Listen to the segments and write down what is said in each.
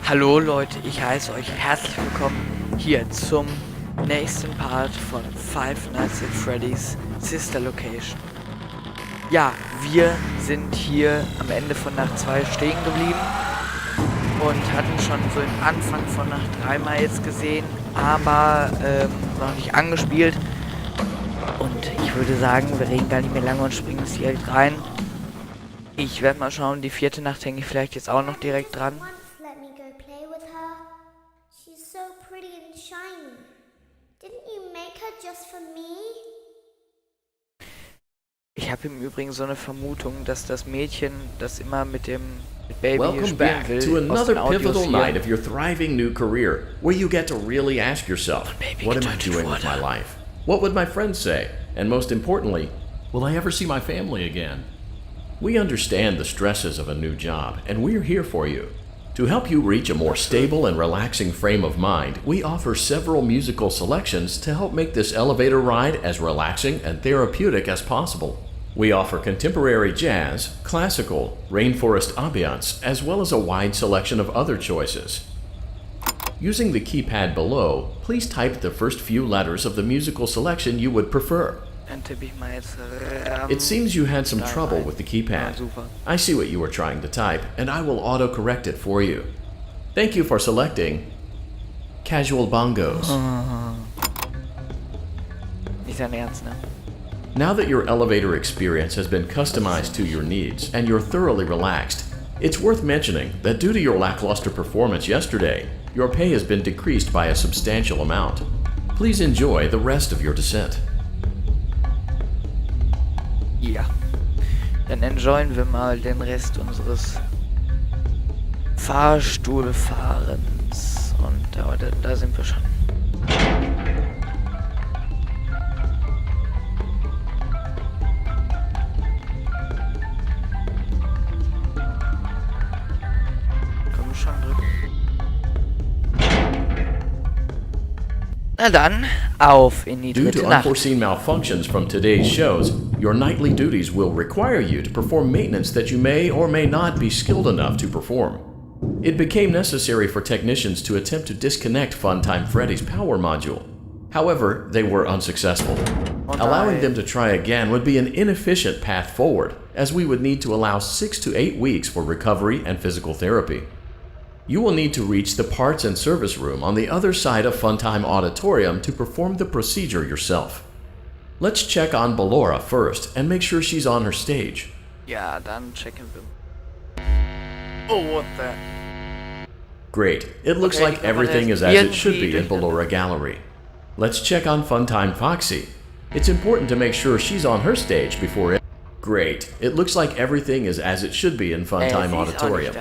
Hallo Leute, ich heiße euch herzlich willkommen hier zum nächsten Part von Five Nights at Freddy's Sister Location. Ja, wir sind hier am Ende von Nacht 2 stehen geblieben und hatten schon so den Anfang von Nacht 3 mal jetzt gesehen, aber noch nicht angespielt. Und ich würde sagen, wir reden gar nicht mehr lange und springen jetzt direkt rein. Ich werde mal schauen, die vierte Nacht hänge ich vielleicht jetzt auch noch direkt dran. Ich habe im Übrigen so eine Vermutung, dass das Mädchen, das immer mit Baby Welcome spielen back will, to another pivotal hier. night of your thriving new career, where you get to really ask yourself, what am I doing with my life? What would my friends say? And most importantly, will I ever see my family again? We understand the stresses of a new job, and we're here for you. To help you reach a more stable and relaxing frame of mind, we offer several musical selections to help make this elevator ride as relaxing and therapeutic as possible. We offer contemporary jazz, classical, rainforest ambiance, as well as a wide selection of other choices. Using the keypad below, please type the first few letters of the musical selection you would prefer. It seems you had some trouble with the keypad. I see what you were trying to type, and I will auto-correct it for you. Thank you for selecting Casual Bongos. Nicht dein Ernst, ne? Now that your elevator experience has been customized to your needs and you're thoroughly relaxed, it's worth mentioning that due to your lackluster performance yesterday, your pay has been decreased by a substantial amount. Please enjoy the rest of your descent. Ja, dann enjoyen wir mal den Rest unseres Fahrstuhlfahrens. Und da sind wir schon. Komm schon drücken. Na dann, auf in die Due dritte to Nacht. unforeseen malfunctions from today's shows, your nightly duties will require you to perform maintenance that you may or may not be skilled enough to perform. It became necessary for technicians to attempt to disconnect Funtime Freddy's power module. However, they were unsuccessful. Allowing them to try again would be an inefficient path forward, as we would need to allow 6 to 8 weeks for recovery and physical therapy. You will need to reach the parts and service room on the other side of Funtime Auditorium to perform the procedure yourself. Let's check on Ballora first and make sure she's on her stage. Ja, dann checken wir. Oh, what the... Great. It looks Okay, like everything is as it should be in Ballora Gallery. Let's check on Funtime Foxy. It's important to make sure she's on her stage before it... Great. It looks like everything is as it should be in Funtime Auditorium.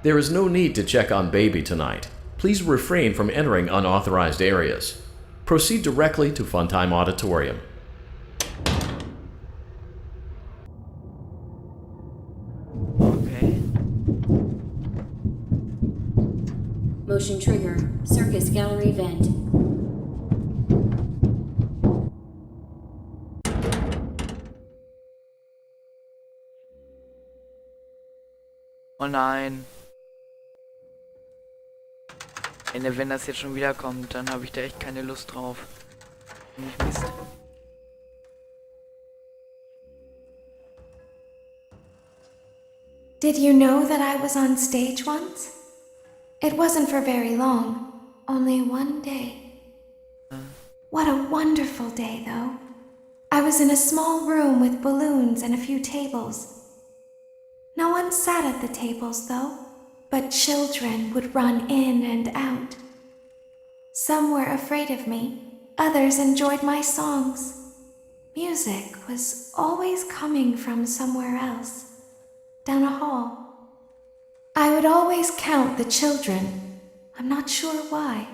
There is no need to check on Baby tonight. Please refrain from entering unauthorized areas. Proceed directly to Funtime Auditorium. Okay. Motion trigger. Circus gallery vent. Oh nein. Ende, wenn das jetzt schon wieder kommt, dann habe ich da echt keine Lust drauf. Nicht Mist. Did you know that I was on stage once? It wasn't for very long, only one day. What a wonderful day, though. I was in a small room with balloons and a few tables. No one sat at the tables, though, but children would run in and out. Some were afraid of me, others enjoyed my songs. Music was always coming from somewhere else, down a hall. I would always count the children, I'm not sure why.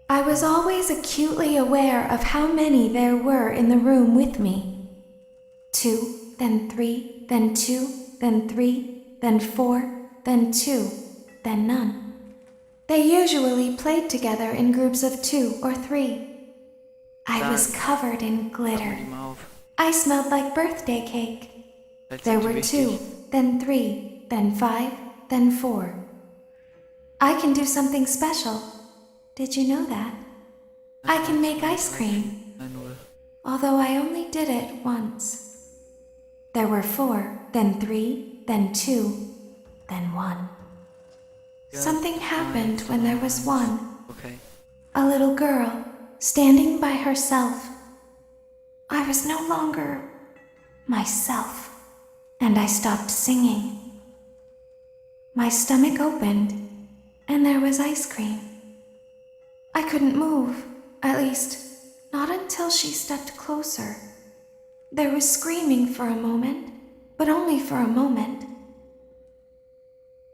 I was always acutely aware of how many there were in the room with me. 2, then 3, then 2, then 3, then 4, then 2, then none. They usually played together in groups of 2 or 3. I was covered in glitter. I smelled like birthday cake. There were 2, then 3, then 5, then 4. I can do something special. Did you know that? I can make ice cream, 1-0. although I only did it once. There were 4, then 3, then 2, then 1. Something happened when there was 1. Okay. A little girl, standing by herself. I was no longer myself, and I stopped singing. My stomach opened, and there was ice cream. I couldn't move, at least, not until she stepped closer. There was screaming for a moment, but only for a moment.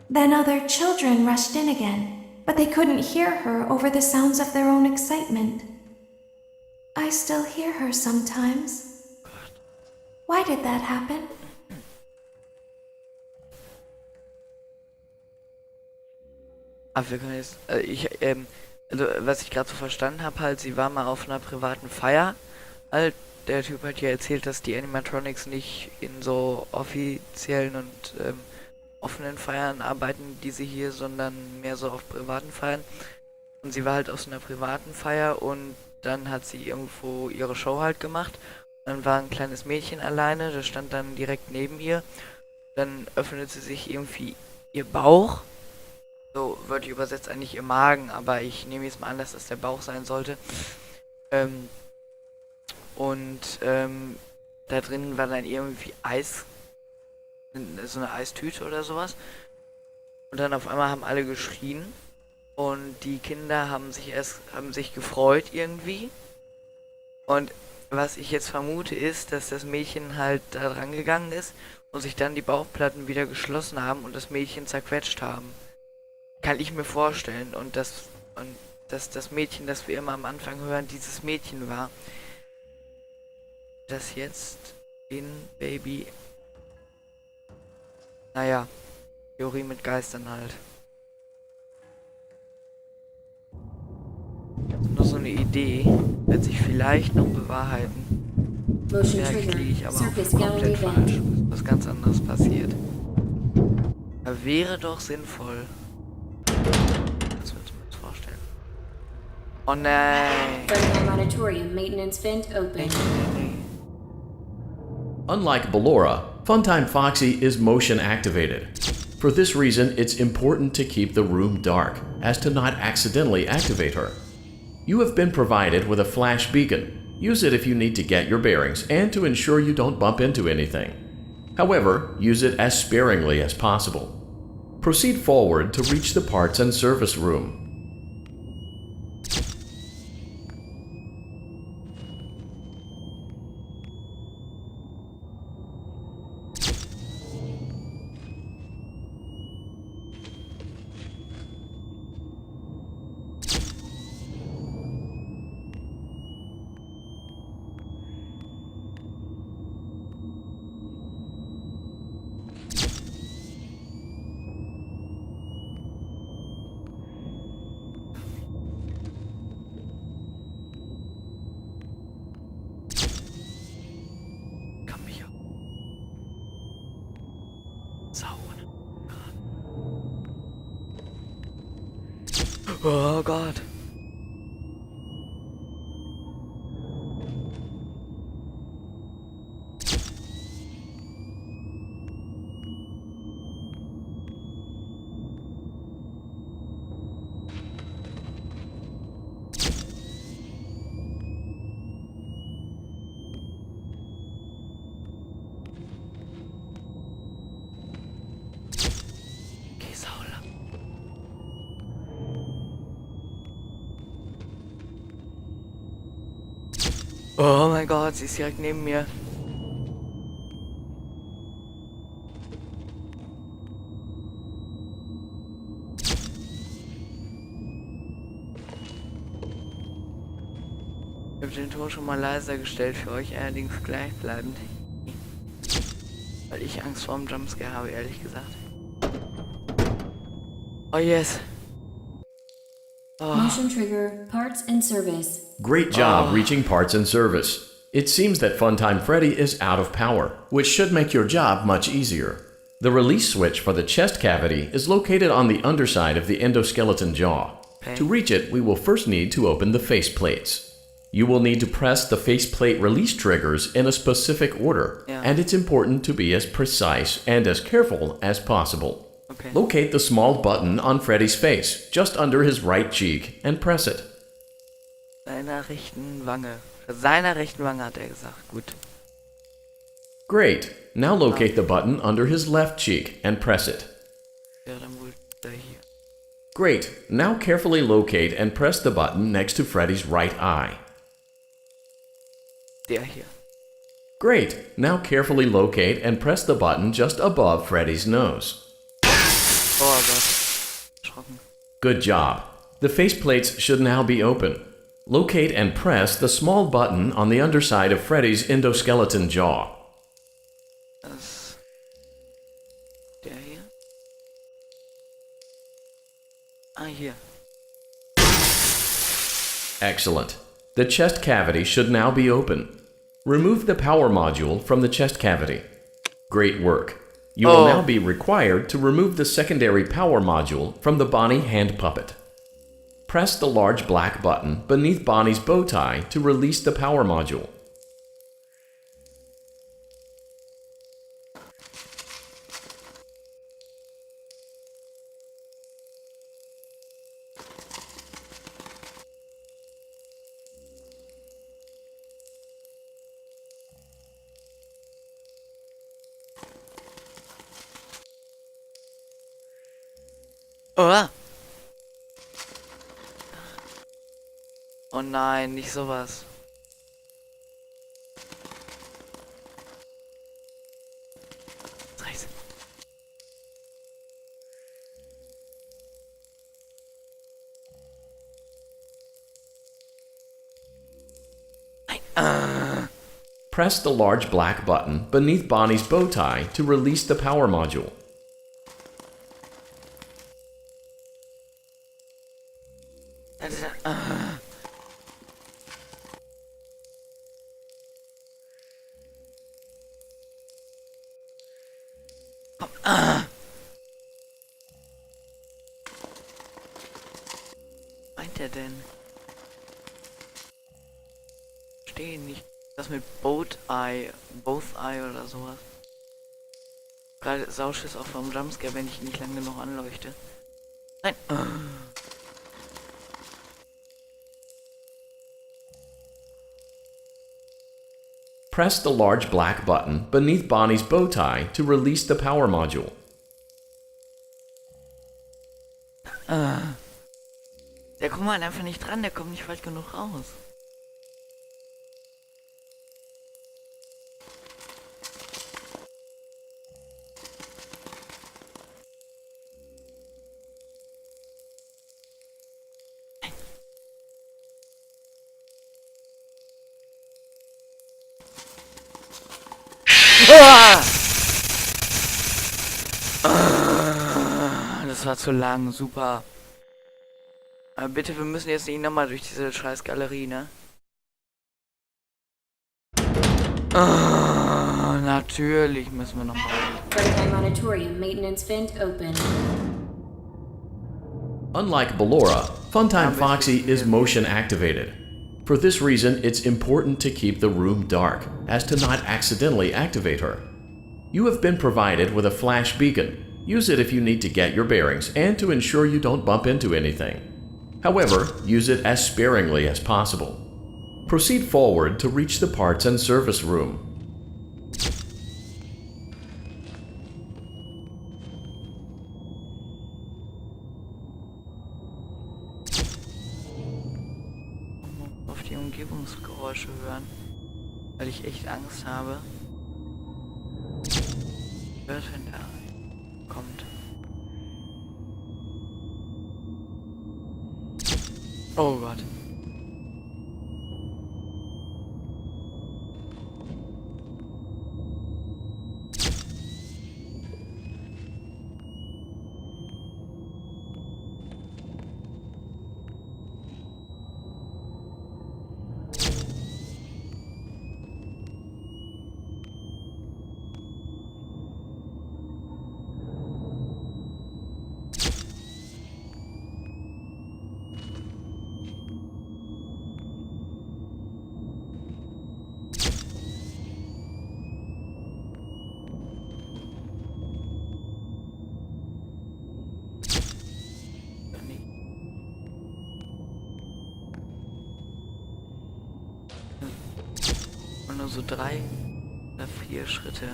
Then other children rushed in again, but they couldn't hear her over the sounds of their own excitement. I still hear her sometimes. Why did that happen? Aber wir können jetzt, also was ich gerade so verstanden habe, halt, sie war mal auf einer privaten Feier. Halt, der Typ hat ja erzählt, dass die Animatronics nicht in so offiziellen und offenen Feiern arbeiten, diese hier, sondern mehr so auf privaten Feiern. Und sie war halt auf so einer privaten Feier und dann hat sie irgendwo ihre Show halt gemacht. Dann war ein kleines Mädchen alleine, das stand dann direkt neben ihr. Dann öffnete sich irgendwie ihr Bauch. So wörtlich übersetzt eigentlich ihr Magen, aber ich nehme jetzt mal an, dass das der Bauch sein sollte. Da drin war dann irgendwie Eis, so eine Eistüte oder sowas. Und dann auf einmal haben alle geschrien und die Kinder haben sich gefreut irgendwie. Und was ich jetzt vermute ist, dass das Mädchen halt da dran gegangen ist und sich dann die Bauchplatten wieder geschlossen haben und das Mädchen zerquetscht haben. Kann ich mir vorstellen. Und dass das Mädchen, das wir immer am Anfang hören, dieses Mädchen war, das jetzt in Baby... Naja, Theorie mit Geistern halt. Nur so eine Idee, wird sich vielleicht noch bewahrheiten. Motion Vielleicht liege ich trigger. aber auch Surface gallery komplett falsch. vent. Was ganz anderes passiert. Aber wäre doch sinnvoll. Das würdest du mir jetzt vorstellen. Oh nein! Frontline auditorium maintenance vent open. Unlike Ballora, Funtime Foxy is motion activated. For this reason, it's important to keep the room dark, as to not accidentally activate her. You have been provided with a flash beacon. Use it if you need to get your bearings and to ensure you don't bump into anything. However, use it as sparingly as possible. Proceed forward to reach the parts and service room. Oh Gott. Oh mein Gott, sie ist direkt neben mir. Ich habe den Ton schon mal leiser gestellt für euch, allerdings gleichbleibend. Weil ich Angst vor dem Jumpscare habe, ehrlich gesagt. Oh yes. Oh. Motion trigger, parts and service. Great job reaching parts and service. It seems that Funtime Freddy is out of power, which should make your job much easier. The release switch for the chest cavity is located on the underside of the endoskeleton jaw. Okay. To reach it, we will first need to open the face plates. You will need to press the faceplate release triggers in a specific order, and it's important to be as precise and as careful as possible. Okay. Locate the small button on Freddy's face, just under his right cheek, and press it. Seiner rechten Wange. Seiner rechten Wange hat er gesagt. Gut. Great. Now locate the button under his left cheek and press it. Ja, dann wohl da hier. Great. Now carefully locate and press the button next to Freddy's right eye. Der hier. Great. Now carefully locate and press the button just above Freddy's nose. Oh Gott. Erschrocken. Good job. The faceplates should now be open. Locate and press the small button on the underside of Freddy's endoskeleton jaw. Das. Der hier. Ah, hier. Excellent. The chest cavity should now be open. Remove the power module from the chest cavity. Great work. You will now be required to remove the secondary power module from the Bonnie hand puppet. Press the large black button beneath Bonnie's bow tie to release the power module. Oh. Oh nein, nicht sowas. Scheiße. Nein. Press the large black button beneath Bonnie's bow tie to release the power module. Meint er denn? Verstehe nicht. Das mit Both Eye oder sowas. Gerade Sauschiss auch vom Jumpscare, wenn ich ihn nicht lange genug anleuchte. Nein. Press the large black button beneath Bonnie's bow tie to release the power module. Der kommt halt einfach nicht dran, der kommt nicht weit genug raus. Das war zu lang, super. Aber bitte, wir müssen jetzt nicht nochmal durch diese scheiß Galerie, ne? Natürlich müssen wir nochmal. Gammaeinstellung maintenance vent open. Unlike Ballora, Funtime Foxy is motion activated. For this reason, it's important to keep the room dark, as to not accidentally activate her. You have been provided with a flash beacon. Use it if you need to get your bearings and to ensure you don't bump into anything. However, use it as sparingly as possible. Proceed forward to reach the parts and service room. Auf die Umgebungsgeräusche hören, weil ich echt Angst habe. Hört, wenn der kommt. Oh Gott. nur so 3 oder 4 Schritte.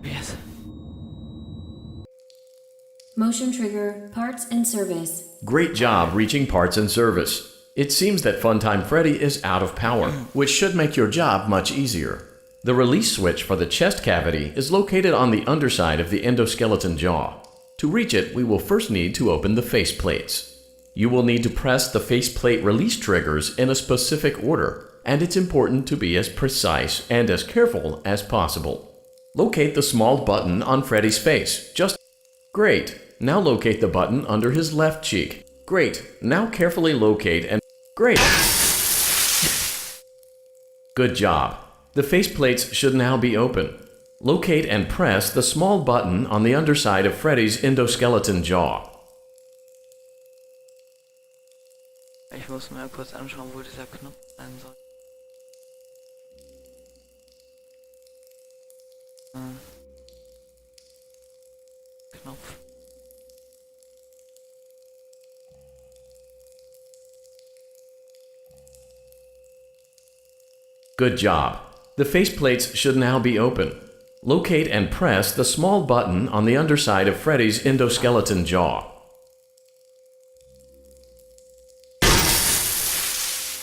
Yes. Motion trigger, parts and service. Great job reaching parts and service. It seems that Funtime Freddy is out of power, which should make your job much easier. The release switch for the chest cavity is located on the underside of the endoskeleton jaw. To reach it, we will first need to open the face plates. You will need to press the faceplate release triggers in a specific order, and it's important to be as precise and as careful as possible. Locate the small button on Freddy's face. Great. Now locate the button under his left cheek. Great. Now carefully locate and... Great. Good job. The faceplates should now be open. Locate and press the small button on the underside of Freddy's endoskeleton jaw. Ich muss mal kurz anschauen, wo dieser Knopf sein soll. Knopf. Good job. The faceplates should now be open. Locate and press the small button on the underside of Freddy's endoskeleton jaw.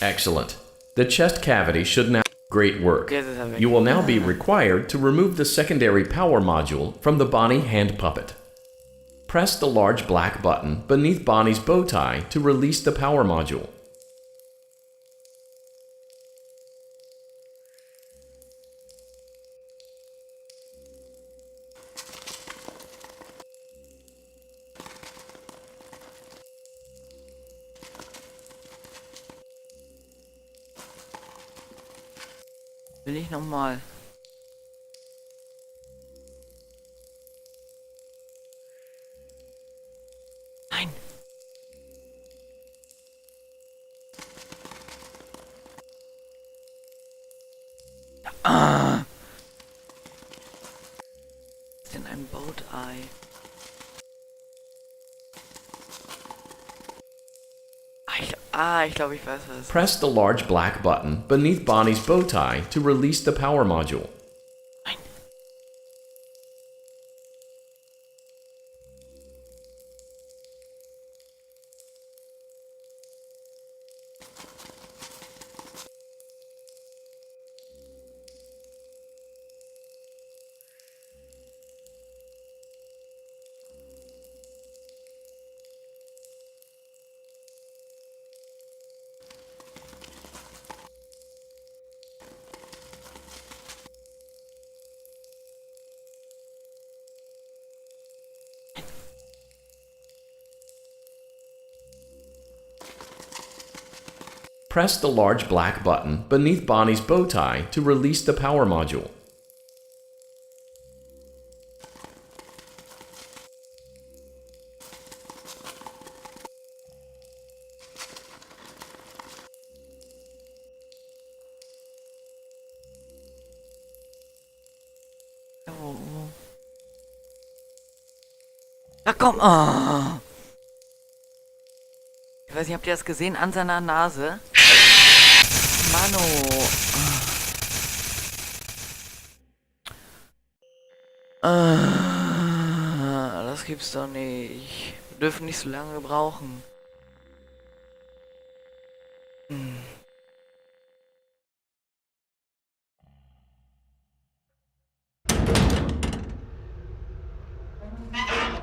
Excellent. The chest cavity should now... Great work. You will now be required to remove the secondary power module from the Bonnie hand puppet. Press the large black button beneath Bonnie's bow tie to release the power module. Will ich nochmal. Nein. Ah. Was ist denn ein Boat-Eye? Ich glaube, ich weiß was. Press the large black button beneath Bonnie's bow tie to release the power module. Nein. Press the large black button beneath Bonnie's bow tie to release the power module. Na komm! Oh. Ich weiß nicht, habt ihr das gesehen an seiner Nase? Mano! Das gibt's doch nicht. Wir dürfen nicht so lange brauchen.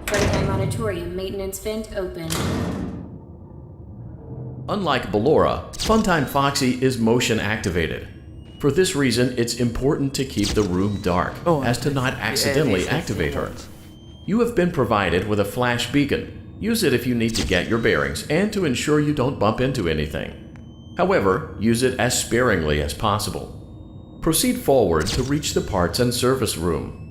Frontline auditorium maintenance vent open. Unlike Ballora, Funtime Foxy is motion activated. For this reason, it's important to keep the room dark, as to not accidentally activate her. You have been provided with a flash beacon. Use it if you need to get your bearings and to ensure you don't bump into anything. However, use it as sparingly as possible. Proceed forward to reach the parts and service room.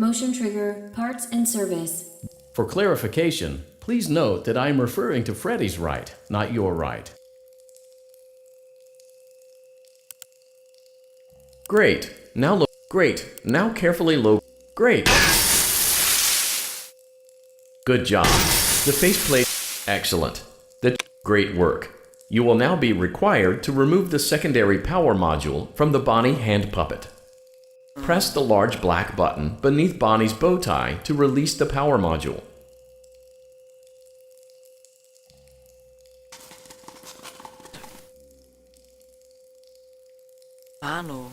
Motion trigger, parts and service. For clarification, please note that I am referring to Freddy's right, not your right. Great. Now carefully load. Great. Good job. The faceplate. Excellent. Great work. You will now be required to remove the secondary power module from the Bonnie hand puppet. Press the large black button beneath Bonnie's bow tie to release the power module. Mano.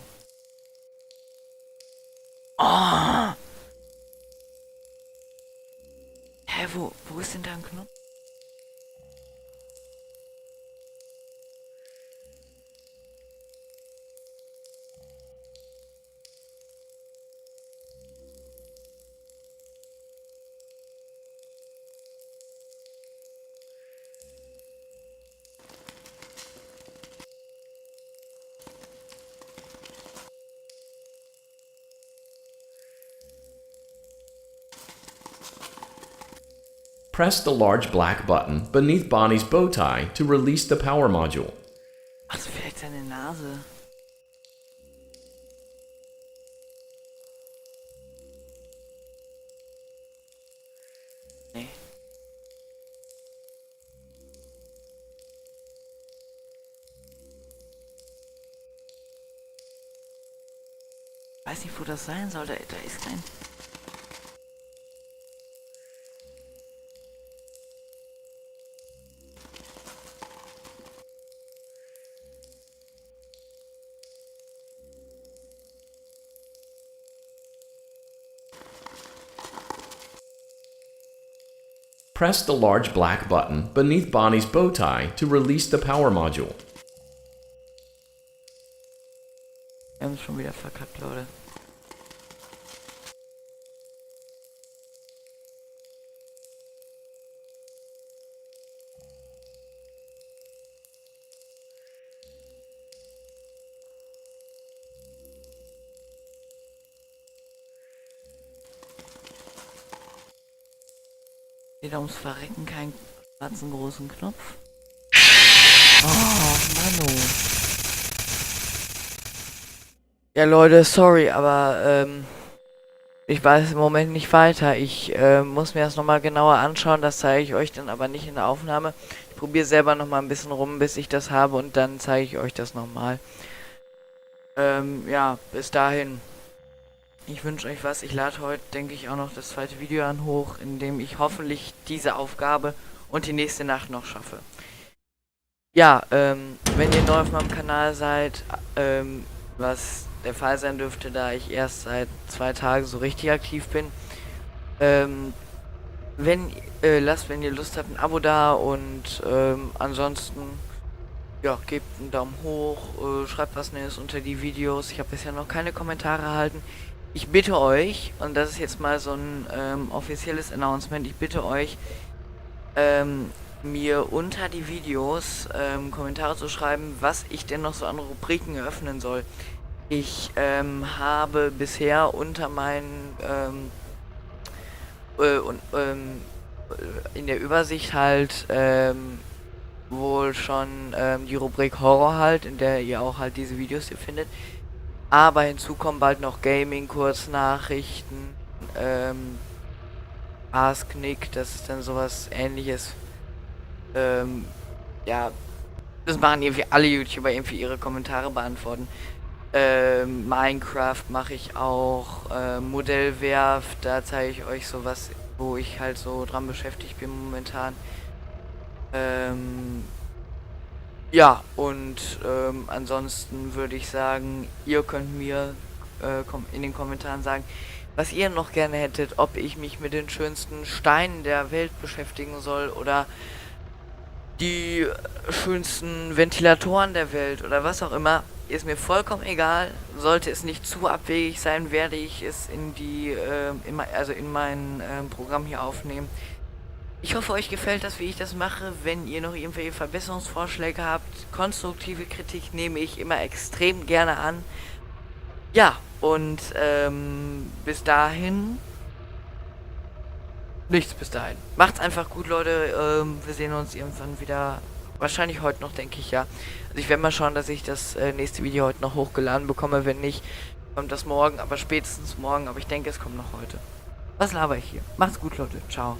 Oh! Hä, wo ist denn da ein Knopf? Press the large black button beneath Bonnie's bow tie to release the power module. Ach, vielleicht seine Nase. Nee. Weiß nicht, wo das sein soll. Da ist kein... Press the large black button beneath Bonnie's bow tie to release the power module. Wir haben es schon wieder verkackt, Leute. Wieder ums Verrecken keinen schwarzen großen Knopf. Oh, Mano. Ja, Leute, sorry, aber ich weiß im Moment nicht weiter. Ich muss mir das nochmal genauer anschauen. Das zeige ich euch dann aber nicht in der Aufnahme. Ich probiere selber nochmal ein bisschen rum, bis ich das habe und dann zeige ich euch das nochmal. Ja, bis dahin. Ich wünsche euch was. Ich lade heute, denke ich, auch noch das zweite Video an hoch, in dem ich hoffentlich diese Aufgabe und die nächste Nacht noch schaffe. Ja, wenn ihr neu auf meinem Kanal seid, was der Fall sein dürfte, da ich erst seit 2 Tagen so richtig aktiv bin, wenn ihr Lust habt, ein Abo da und ansonsten, ja, gebt einen Daumen hoch, schreibt was Neues unter die Videos. Ich habe bisher noch keine Kommentare erhalten. Ich bitte euch, und das ist jetzt mal so ein offizielles Announcement, ich bitte euch, mir unter die Videos Kommentare zu schreiben, was ich denn noch so an Rubriken eröffnen soll. Ich habe bisher unter meinen in der Übersicht halt wohl schon die Rubrik Horror halt, in der ihr auch halt diese Videos hier findet. Aber hinzu kommen bald noch Gaming, Kurznachrichten, Ask Nick, das ist dann sowas Ähnliches. Ja, das machen irgendwie alle YouTuber, irgendwie ihre Kommentare beantworten. Minecraft mache ich auch, Modellwerf, da zeige ich euch sowas, wo ich halt so dran beschäftigt bin momentan. Ja, und ansonsten würde ich sagen, ihr könnt mir in den Kommentaren sagen, was ihr noch gerne hättet, ob ich mich mit den schönsten Steinen der Welt beschäftigen soll oder die schönsten Ventilatoren der Welt oder was auch immer. Ist mir vollkommen egal. Sollte es nicht zu abwegig sein, werde ich es in die in mein Programm hier aufnehmen. Ich hoffe, euch gefällt das, wie ich das mache. Wenn ihr noch irgendwelche Verbesserungsvorschläge habt, konstruktive Kritik nehme ich immer extrem gerne an. Ja, Und bis dahin... Nichts bis dahin. Macht's einfach gut, Leute. Wir sehen uns irgendwann wieder. Wahrscheinlich heute noch, denke ich, ja. Also ich werde mal schauen, dass ich das nächste Video heute noch hochgeladen bekomme. Wenn nicht, kommt das morgen, aber spätestens morgen. Aber ich denke, es kommt noch heute. Was laber ich hier? Macht's gut, Leute. Ciao.